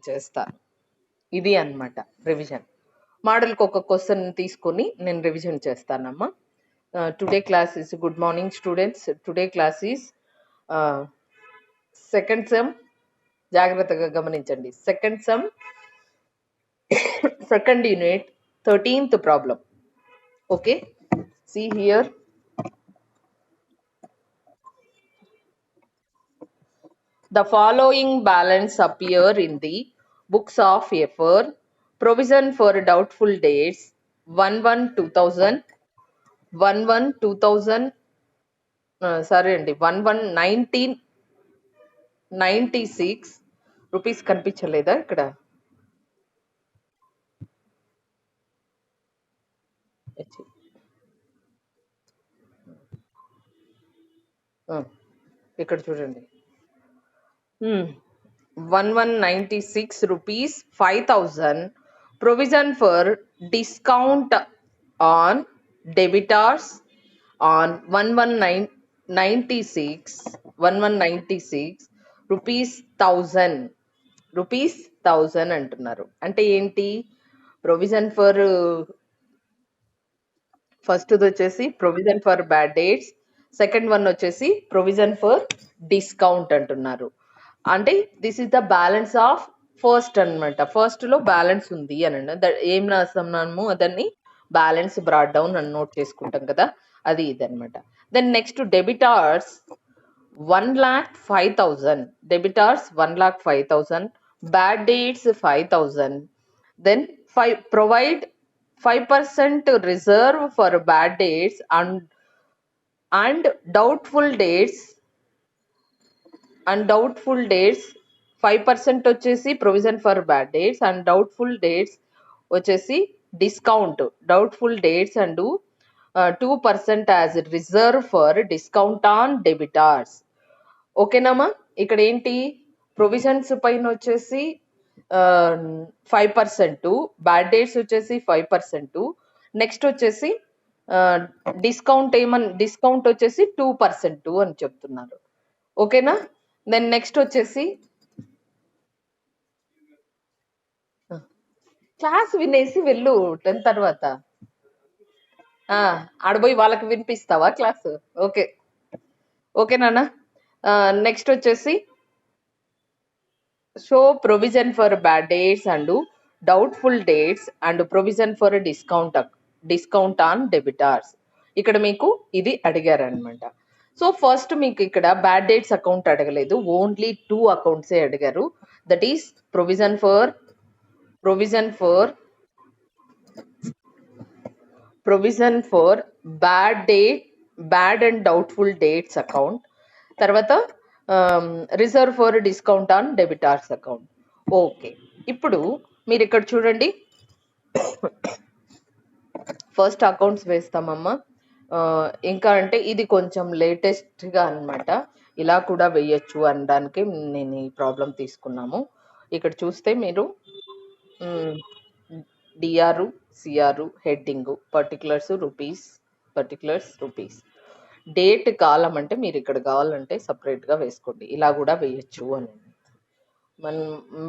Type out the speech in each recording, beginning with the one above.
చేస్తాను. ఇది అన్నమాట రివిజన్. మోడల్కి ఒక క్వశ్చన్ తీసుకొని నేను రివిజన్ చేస్తానమ్మా. Today class is good morning students. Today class is second some. జాగ్రత్తగా గమనించండి. Second some, second unit, 13th problem. Okay, see here. The following balance appear in the books of FR. Provision for doubtful dates 1/1/2000, 1/1/2000, sorry అండి 1/1/1996 rupees కనిపించలేదా ఇక్కడ? ఇక్కడ చూడండి, 1/1/96 rupees 5,000 provision for discount on debitors on 1/1/96 rupees 1,000 అంటున్నారు. అంటే ఏంటి? Provision for first వచ్చేసి provision for bad debts, second one వచ్చేసి ప్రొవిజన్ ఫర్ డిస్కౌంట్ అంటున్నారు. అంటే this is the balance of first అనమాట. ఫస్ట్ లో బ్యాలెన్స్ ఉంది అని ఏం రాస్తున్నాము, దాన్ని బ్యాలెన్స్ బ్రాడ్ డౌన్ అని నోట్ చేసుకుంటాం కదా, అది ఇదనమాట. Then next debtors 1,05,000, debtors 1,05,000, bad debts 5,000. Then provide 5% reserve for bad dates and doubtful dates. 5% వచ్చేసి provision for bad debts and doubtful debts వచ్చేసి డిస్కౌంట్. డౌట్ఫుల్ డేట్స్ అండ్ 2% as reserve for discount on debtors. ఓకేనామా? ఇక్కడ ఏంటి, ప్రొవిజన్స్ పైన వచ్చేసి 5%, bad dates వచ్చేసి 5%, నెక్స్ట్ వచ్చేసి డిస్కౌంట్ వచ్చేసి 2% అని చెప్తున్నారు. ఓకేనా? దెన్ నెక్స్ట్ వచ్చేసి క్లాస్ వినేసి వెళ్ళు 10 తర్వాత. ఆడబోయి వాళ్ళకి వినిపిస్తావా క్లాస్? ఓకే, ఓకేనా? నెక్స్ట్ వచ్చేసి show provision for bad debts and doubtful dates and provision for discount on debtors. ఇక్కడ మీకు ఇది అడిగారు అనమాట. సో ఫస్ట్ మీకు ఇక్కడ బ్యాడ్ డేట్స్ అకౌంట్ అడగలేదు, ఓన్లీ 2 అకౌంట్సే అడిగారు. That is provision for bad and doubtful debts account, తర్వాత reserve for discount on debtors account. Okay, ఇప్పుడు మీరు ఇక్కడ చూడండి, ఫస్ట్ అకౌంట్స్ వేస్తామమ్మా. ఇంకా అంటే ఇది కొంచెం లేటెస్ట్ గా అన్నమాట, ఇలా కూడా వేయచ్చు అనడానికి నేను ఈ ప్రాబ్లం తీసుకున్నాము. ఇక్కడ చూస్తే మీరు DR, CR, heading, particulars rupees, date కాలం అంటే మీరు ఇక్కడ కావాలంటే సపరేట్ గా వేసుకోండి, ఇలా కూడా వేయచ్చు అని.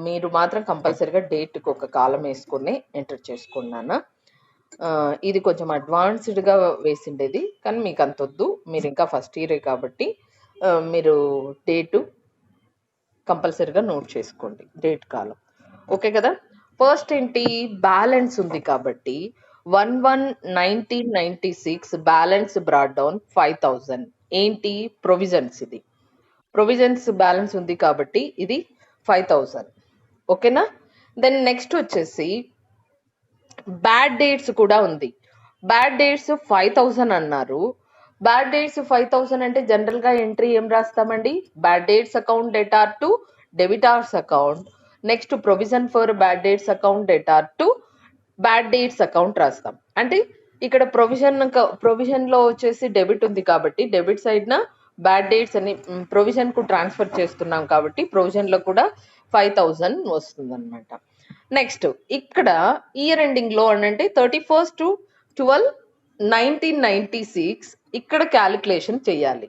మీరు మాత్రం కంపల్సరీగా డేట్ కి ఒక కాలం వేసుకొని ఎంటర్ చేసుకున్నానా. ఇది కొంచెం అడ్వాన్స్డ్ గా వేసిండేది, కానీ మీకు అంత వద్దు, మీరు ఇంకా ఫస్ట్ ఇయరే కాబట్టి మీరు డేటు కంపల్సరీగా నోట్ చేసుకోండి, డేట్ కాలం. ఓకే కదా? ఫస్ట్ ఏంటి, బ్యాలెన్స్ ఉంది కాబట్టి 1/1/1996 బ్యాలెన్స్ బ్రాడ్ డౌన్ 5,000. ఏంటి, ప్రొవిజన్స్. ఇది ప్రొవిజన్స్ బ్యాలెన్స్ ఉంది కాబట్టి ఇది 5,000. ఓకేనా? దెన్ నెక్స్ట్ వచ్చేసి బ్యాడ్ డేట్స్ కూడా ఉంది. బ్యాడ్ డేట్స్ 5,000 అన్నారు. బ్యాడ్ డేట్స్ 5,000 అంటే జనరల్ గా ఎంట్రీ ఏం రాస్తామండి, bad debts account debtor to debtors account, next provision for bad debts account debtor to bad debts account రాస్తాం. అంటే ఇక్కడ ప్రొవిజన్ లో వచ్చేసి డెబిట్ ఉంది కాబట్టి డెబిట్ సైడ్ న బ్యాడ్ డేట్స్ అని ప్రొవిజన్ కు ట్రాన్స్ఫర్ చేస్తున్నాం కాబట్టి ప్రొవిజన్ లో కూడా 5,000 వస్తుంది అనమాట. నెక్స్ట్ ఇక్కడ ఇయర్ ఎండింగ్ లో అంటే 31/12/1996 ఇక్కడ క్యాలిక్యులేషన్ చేయాలి.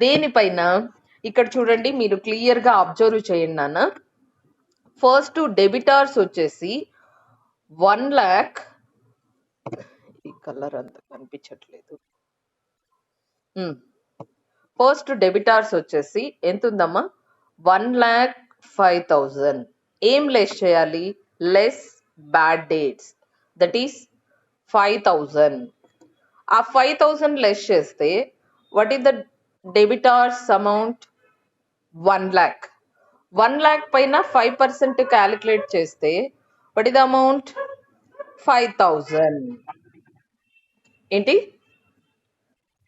దేనిపైన ఇక్కడ చూడండి, మీరు క్లియర్ గా అబ్జర్వ్ చేయండి నాన్న. ఫస్ట్ డెబిటార్స్ వచ్చేసి 1,00,000. ఈ కలర్ అంత కనిపించట్లేదు. ఫస్ట్ డెబిటార్స్ వచ్చేసి ఎంత ఉందమ్మా? 1,05,000. ఏం లెస్ చేయాలి? Less bad dates, that is 5,000. ఆ 5,000 లెస్ చేస్తే what is the debtors amount? 1,00,000. 1,00,000 పైన 5% క్యాలిక్యులేట్ చేస్తే వాట్ ఈస్ ద అమౌంట్? 5,000. ఏంటి?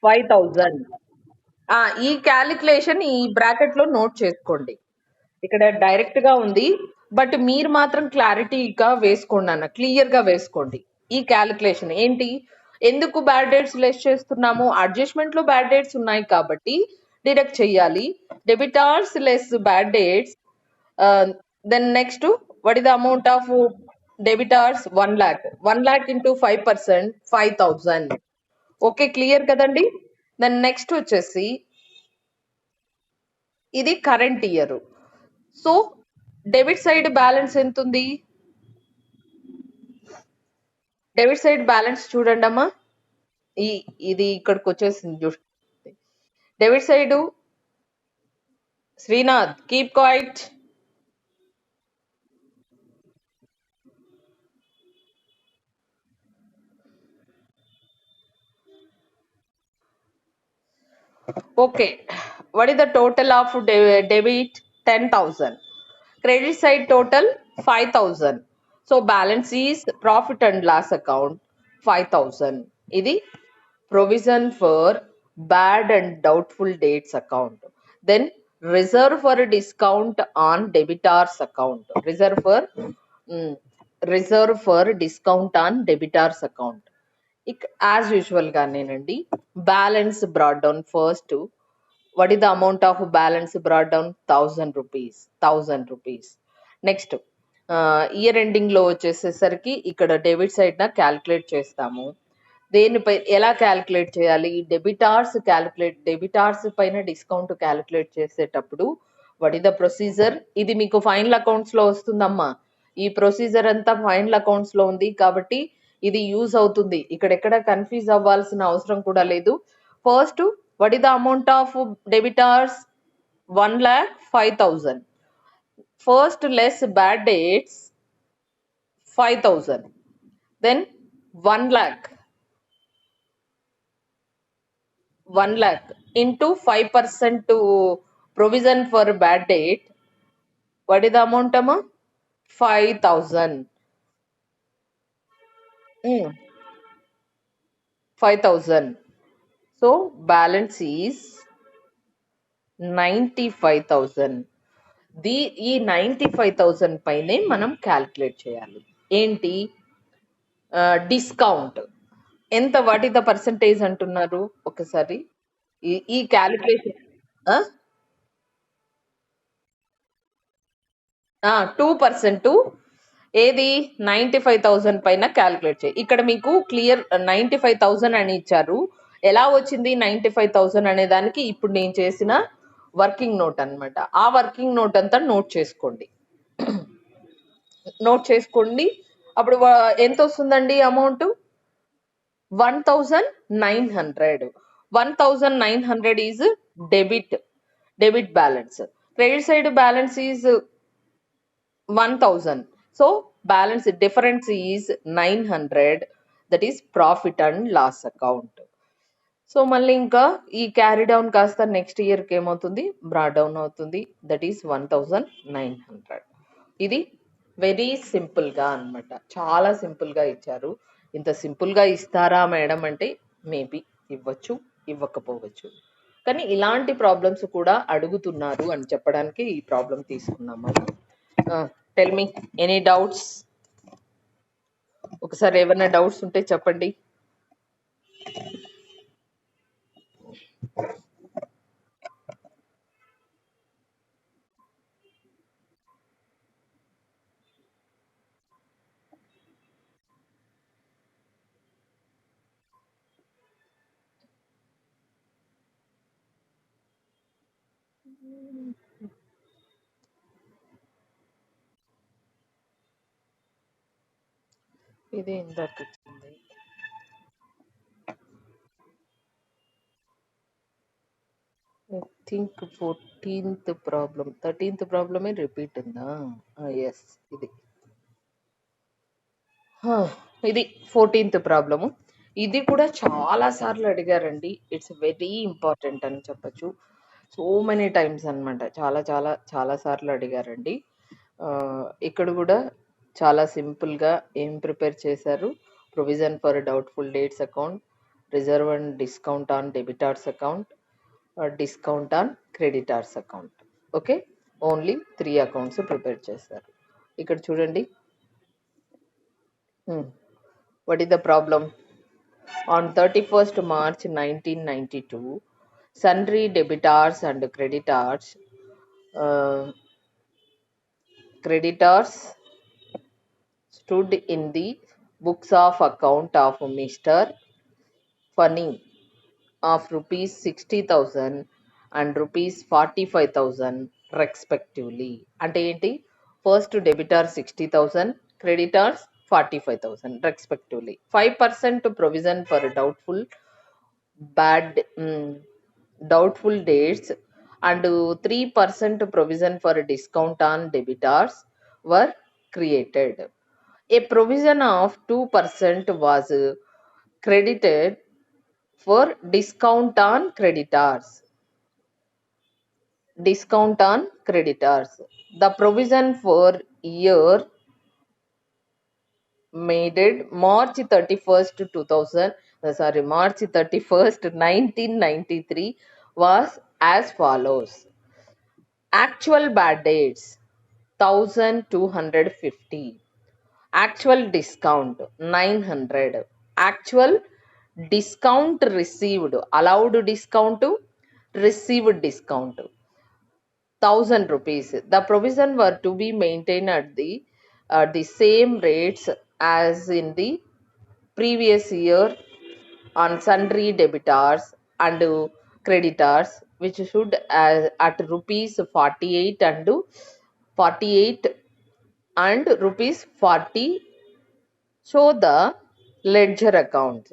5,000. ఈ క్యాలిక్యులేషన్ ఈ బ్రాకెట్ లో నోట్ చేసుకోండి. ఇక్కడ డైరెక్ట్ గా ఉంది, బట్ మీరు మాత్రం క్లారిటీగా వేసుకోండి అన్న, క్లియర్ గా వేసుకోండి. ఈ క్యాలిక్యులేషన్ ఏంటి? ఎందుకు బ్యాడ్ డేట్స్ లెస్ చేస్తున్నాము? అడ్జస్ట్మెంట్ లో బ్యాడ్ డేట్స్ ఉన్నాయి కాబట్టి డిడక్ట్ చెయ్యాలి. Debtors less bad debts. Then next what is the amount of debtors? 1,00,000. 1,00,000 into 5%, 5,000. Okay, clear కదండి? దెన్ నెక్స్ట్ వచ్చేసి ఇది current year. So debit side balance ఎంత ఉంది? డెబిట్ సైడ్ బ్యాలెన్స్ చూడండి అమ్మా. ఇది ఇక్కడికి వచ్చేసింది చూడండి. Debit side, Srinath keep quiet. Okay, what is the total of debit? 10,000. Credit side total 5,000. So balance is profit and loss account 5,000. ఇది provision for bad and doubtful dates account. Then reserve for discount on debitors account. Reserve for discount on debitors account. As usual గానేనండి. Balance brought down first. What is the amount of balance brought down? 1,000 rupees. Next year ending లో వచ్చేసేసరికి ఇక్కడ debit side నా calculate చేస్తాము. దేనిపై ఎలా calculate చేయాలి? Debtors పైన డిస్కౌంట్ క్యాల్కులేట్ చేసేటప్పుడు వాట్ ఈస్ ద ప్రొసీజర్? ఇది మీకు ఫైనల్ అకౌంట్స్ లో వస్తుందమ్మా. ఈ ప్రొసీజర్ అంతా ఫైనల్ అకౌంట్స్ లో ఉంది కాబట్టి ఇది యూజ్ అవుతుంది. ఇక్కడెక్కడ కన్ఫ్యూజ్ అవ్వాల్సిన అవసరం కూడా లేదు. First what is the amount of debtors? 1,05,000. First less bad debts 5,000. Then 1,00,000. 1,00,000 into 5% provision for bad date. What is the amount, amma? 5,000. 5,000. So balance is 95,000. ఈ 95,000 పైనే మనం క్యాల్కులేట్ చేయాలి. ఏంటి? డిస్కౌంట్ ఎంత? వాట్ ఈస్ ద పర్సంటేజ్ అంటున్నారు ఒకసారి? ఈ calculation 2%. ఏది? 95,000 పైన క్యాలిక్యులేట్ చేయి. ఇక్కడ మీకు క్లియర్ 95,000 అని ఇచ్చారు. ఎలా వచ్చింది 95,000 అనే దానికి ఇప్పుడు నేను చేసిన వర్కింగ్ నోట్ అన్నమాట. ఆ వర్కింగ్ నోట్ అంతా నోట్ చేసుకోండి. అప్పుడు ఎంత వస్తుందండి amount? 1,900. 1,900 is debit balance. Credit side balance is 1,000. So balance difference is 900. That is profit and loss account. So మళ్ళీ ఇంకా ఈ క్యారీ డౌన్ కాస్త నెక్స్ట్ ఇయర్కి ఏమవుతుంది? బ్రా డౌన్ అవుతుంది. That is 1,900. ఇది వెరీ సింపుల్గా అన్నమాట. చాలా సింపుల్గా ఇచ్చారు. ఇంత సింపుల్గా ఇస్తారా మేడం అంటే మేబీ ఇవ్వచ్చు, ఇవ్వకపోవచ్చు. కానీ ఇలాంటి ప్రాబ్లమ్స్ కూడా అడుగుతున్నారు అని చెప్పడానికి ఈ ప్రాబ్లం తీసుకున్నాము. Tell me any doubts? ఒకసారి ఏమైనా డౌట్స్ ఉంటే చెప్పండి. ఇది ఇందాక వచ్చింది. I think 14th problem, 13th ప్రాబ్లమే రిపీట్ ఉందా? ఎస్, ఇది ఇది 14th ప్రాబ్లము. ఇది కూడా చాలా సార్లు అడిగారండి. ఇట్స్ వెరీ ఇంపార్టెంట్ అని చెప్పచ్చు. సో మెనీ టైమ్స్ అన్నమాట. చాలా చాలా చాలా సార్లు అడిగారండి. ఇక్కడ కూడా చాలా సింపుల్గా ఏం ప్రిపేర్ చేశారు? Provision for doubtful debts account, reserve and discount on debtors account, discount on creditors account. Okay, only 3 accounts prepare చేశారు. ఇక్కడ చూడండి. What is the problem? On 31st March 1992, sundry debitors and creditors stood in the books of account of Mr. Funny of rupees 60,000 and rupees 45,000 respectively. అంటే ఏంటి? First debtor 60,000, creditors 45,000 respectively. 5% provision for doubtful dates and 3% provision for discount on debitors were created. A provision of 2% was credited for discount on creditors. The provision for year made March 31st, 1993 was as follows. Actual bad dates 1250, actual discount 900, actual discount received, allowed discount, received discount 1,000 rupees. The provision were to be maintained at the same rates as in the previous year on sundry debitors and creditors, which should at rupees 48 and rupees 40. Show the ledger account.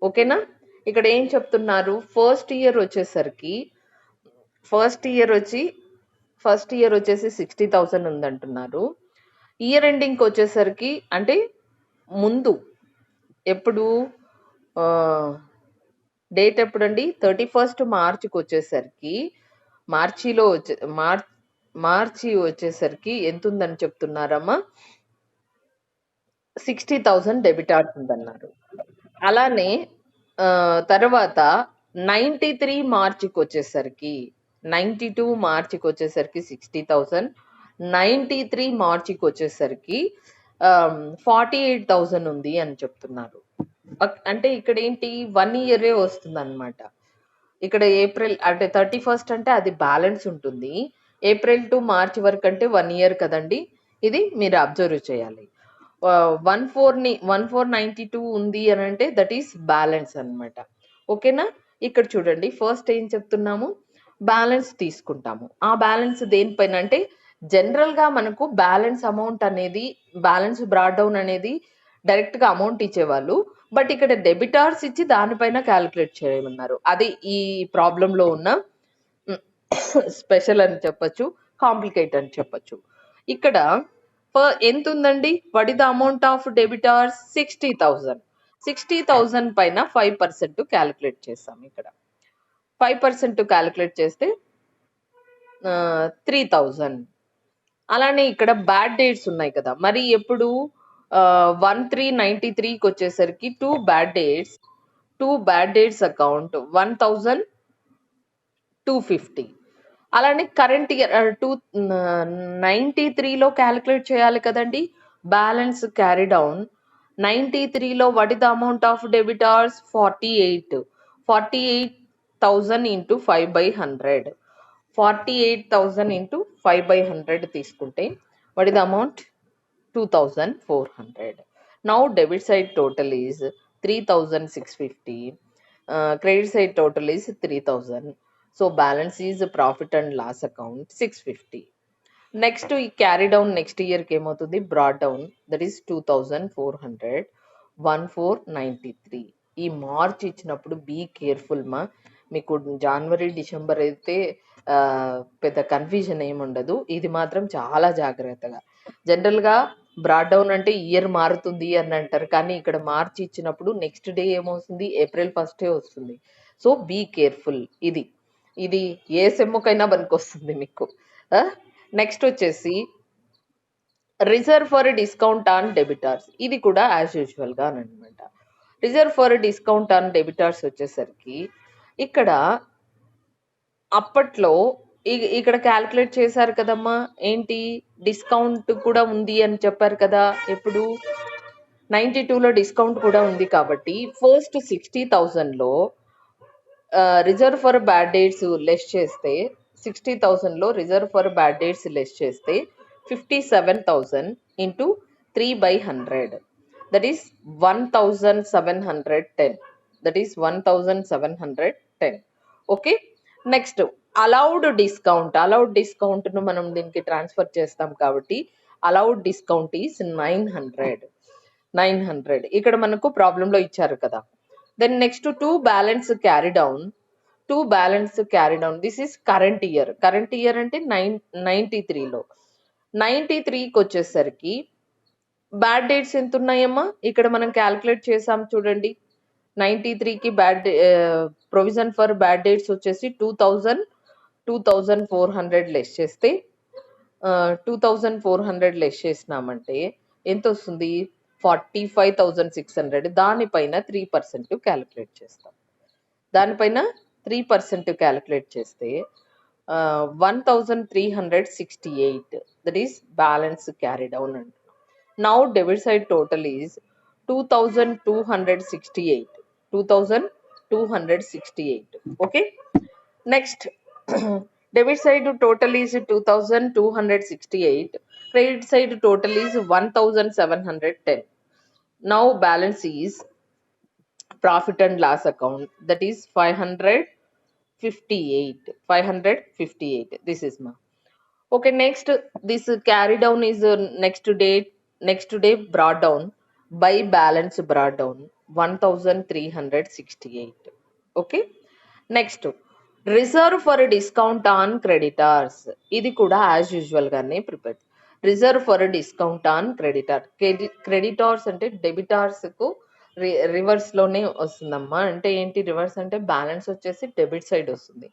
ఓకేనా? ఇక్కడ ఏం చెప్తున్నారు? First year వచ్చేసి 60,000 ఉందంటున్నారు. Year ఎండింగ్కి వచ్చేసరికి అంటే ముందు ఎప్పుడు డేట్ ఎప్పుడండి? 31st మార్చికి వచ్చేసరికి మార్చి వచ్చేసరికి ఎంత ఉందని చెప్తున్నారమ్మా? 60,000 డెబిటార్స్ ఉందన్నారు. అలానే తర్వాత 93 మార్చికి వచ్చేసరికి 92 మార్చికి వచ్చేసరికి 60,000, 93 మార్చికి వచ్చేసరికి 48,000 ఉంది అని చెప్తున్నారు. అంటే ఇక్కడ ఏంటి? 1 ఇయరే వస్తుంది అనమాట. ఇక్కడ ఏప్రిల్ అంటే 31st అంటే అది బ్యాలెన్స్ ఉంటుంది. ఏప్రిల్ టు మార్చ్ వరకు అంటే 1 ఇయర్ కదండి. ఇది మీరు అబ్జర్వ్ చేయాలి. 1492 ఉంది అని అంటే దట్ ఈస్ బ్యాలెన్స్ అనమాట. ఓకేనా? ఇక్కడ చూడండి, ఫస్ట్ ఏం చెప్తున్నాము? బ్యాలెన్స్ తీసుకుంటాము. ఆ బ్యాలెన్స్ దేనిపైన అంటే జనరల్ గా మనకు బ్యాలెన్స్ అమౌంట్ అనేది, బ్యాలెన్స్ బ్రాడ్ డౌన్ అనేది డైరెక్ట్ గా అమౌంట్ ఇచ్చేవాళ్ళు. బట్ ఇక్కడ డెబిటార్స్ ఇచ్చి దానిపైన క్యాలిక్యులేట్ చేయమన్నారు. అది ఈ ప్రాబ్లం లో ఉన్న స్పెషల్ అని చెప్పొచ్చు, కాంప్లికేట్ అని చెప్పొచ్చు. ఇక్కడ ఎంత ఉందండి? What is the amount of debtors? 60,000. 60,000 పైన 5% క్యాలిక్యులేట్ చేస్తాం. ఇక్కడ 5% క్యాలిక్యులేట్ చేస్తే 3,000. అలానే ఇక్కడ బ్యాడ్ డేట్స్ ఉన్నాయి కదా, మరి ఎప్పుడు 1393కి వచ్చేసరికి టూ బ్యాడ్ డేట్స్ అకౌంట్ 1,250. అలానే కరెంట్ ఇయర్ 93లో క్యాలిక్యులేట్ చేయాలి కదండి. బ్యాలెన్స్ క్యారీ డౌన్ 93లో what is the amount of debtors? 48,000 into 5/100. 48,000 into 5/100 తీసుకుంటే what is the amount? 2,400. Now debit side total is 3,650. Credit side total is 3,000. So balance is profit and loss account 650. Next ఈ carry down next ఇయర్కి ఏమవుతుంది, broad down, that is 2400, 1493. ఈ March ఇచ్చినప్పుడు be careful మా. మీకు జనవరి December అయితే పెద్ద confusion ఏమి ఉండదు, ఇది మాత్రం చాలా జాగ్రత్తగా. జనరల్గా బ్రాడ్ డౌన్ అంటే ఇయర్ మారుతుంది అని అంటారు, కానీ ఇక్కడ మార్చి ఇచ్చినప్పుడు నెక్స్ట్ డే ఏమవుతుంది, ఏప్రిల్ 1 వస్తుంది. So be careful. ఇది ఇది ఏ సెమ్ముకైనా పనికొస్తుంది మీకు. నెక్స్ట్ వచ్చేసి reserve for discount on debtors. ఇది కూడా యాజ్ యూజువల్ గా అనమాట. Reserve for discount on debtors వచ్చేసరికి ఇక్కడ అప్పట్లో ఇక్కడ క్యాల్కులేట్ చేశారు కదమ్మా, ఏంటి డిస్కౌంట్ కూడా ఉంది అని చెప్పారు కదా. ఎప్పుడు 92లో డిస్కౌంట్ కూడా ఉంది కాబట్టి ఫస్ట్ 60,000లో reserve for bad debts less చేస్తే, 60,000లో reserve for bad debts less చేస్తే 57,000 into 3/100, that is 1710. That is 1710. Okay. Next allowed discount. Allowed discount ను మనం దీనికి ట్రాన్స్ఫర్ చేస్తాం కాబట్టి అలౌడ్ డిస్కౌంట్ ఈస్ 900. ఇక్కడ మనకు ప్రాబ్లం లో ఇచ్చారు కదా. Then next to balance carry down. This is current year. Current year అంటే 93లో 93కి వచ్చేసరికి బ్యాడ్ డేట్స్ ఎంత ఉన్నాయమ్మా, ఇక్కడ మనం క్యాల్కులేట్ చేసాం చూడండి. 93కి ప్రొవిజన్ ఫర్ బ్యాడ్ డేట్స్ వచ్చేసి 2400 లెస్ చేస్తే 2400 లెస్ చేసినామంటే ఎంత వస్తుంది, 45,600. దానిపైన 3% క్యాలిక్యులేట్ చేస్తాం. 3% చేస్తే 1368. That is balance carry down అండి. Now debit side total is 2268. 2268. Okay. Next debit side total is 2268. Credit side total is 1710. Now balance is profit and loss account, that is 558. This is ma. Okay, next this carry down is next day brought down by balance brought down 1368. Okay. Next reserve for discount on creditors. ఇది కూడా as usual గానే prepare. Reserve for discount on creditors అంటే debtors కు reverse లోనే వస్తుందమ్మా. అంటే ఏంటి reverse అంటే బ్యాలెన్స్ వచ్చేసి డెబిట్ సైడ్ వస్తుంది.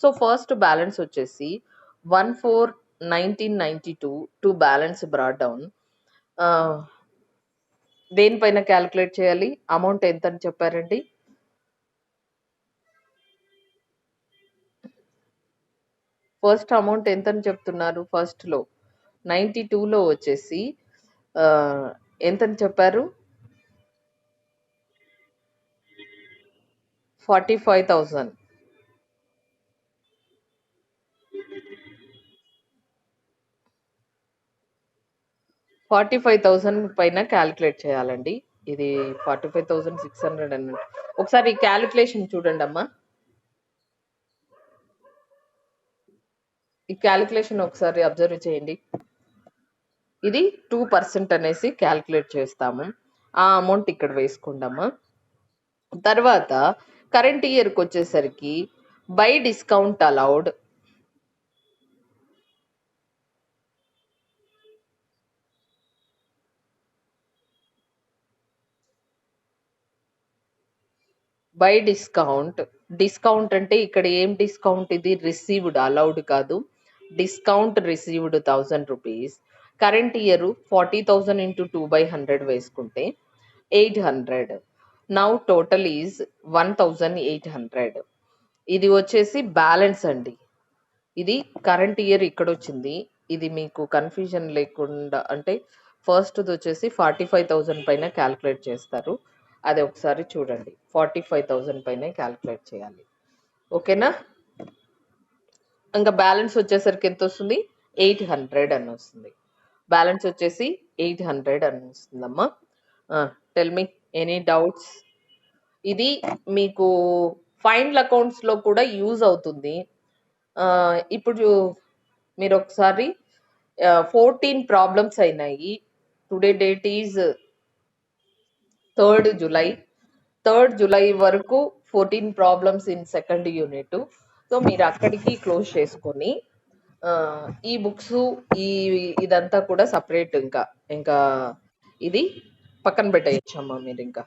సో ఫస్ట్ బ్యాలెన్స్ వచ్చేసి 14,1992 టు బ్యాలెన్స్ బ్రాట్ డౌన్. దేనిపైన క్యాలిక్యులేట్ చేయాలి, అమౌంట్ ఎంత అని చెప్పారండి, ఫస్ట్ అమౌంట్ ఎంత అని చెప్తున్నారు, ఫస్ట్ లో 92లో వచ్చేసి ఎంతని చెప్పారు, 45,000. 45,000 పైన క్యాలిక్యులేట్ చేయాలండి. ఇది 45,600 అన్నట్టు. ఒకసారి క్యాలిక్యులేషన్ చూడండి అమ్మా, ఈ క్యాలిక్యులేషన్ ఒకసారి అబ్జర్వ్ చేయండి. ఇది 2% అనేసి క్యాలిక్యులేట్ చేస్తాము. ఆ అమౌంట్ ఇక్కడ వేసుకుందామా. తర్వాత కరెంట్ ఇయర్కి వచ్చేసరికి by discount allowed by discount అంటే ఇక్కడ ఏం డిస్కౌంట్, ఇది రిసీవ్డ్, అలౌడ్ కాదు. Discount received 1000 rupees. Current year 40,000 into 2/100 వేసుకుంటే 800. Now total is 1800. ఇది వచ్చేసి బ్యాలెన్స్ అండి. ఇది కరెంట్ ఇయర్ ఇక్కడ వచ్చింది. ఇది మీకు కన్ఫ్యూజన్ లేకుండా అంటే ఫస్ట్ వచ్చేసి 45,000 పైన క్యాల్కులేట్ చేస్తారు. అది ఒకసారి చూడండి. 45,000 పైన క్యాల్కులేట్ చేయాలి. ఓకేనా. ఇంకా బ్యాలెన్స్ వచ్చేసరికి ఎంత వస్తుంది, 800 అని వస్తుంది. బ్యాలెన్స్ వచ్చేసి 800 అని వస్తుందమ్మా. Tell me any doubts. ఇది మీకు ఫైనల్ అకౌంట్స్ లో కూడా యూజ్ అవుతుంది. ఇప్పుడు మీరు ఒకసారి 14 ప్రాబ్లమ్స్ అయినాయి. Today date is 3rd July. 3rd July వరకు 14 problems in second unit. So మీరు అక్కడికి క్లోజ్ చేసుకొని ఈ బుక్స్ ఇదంతా కూడా సపరేట్ ఇంకా ఇంకా ఇది పక్కన పెట్టేయచ్చమ్మా మీరు ఇంకా.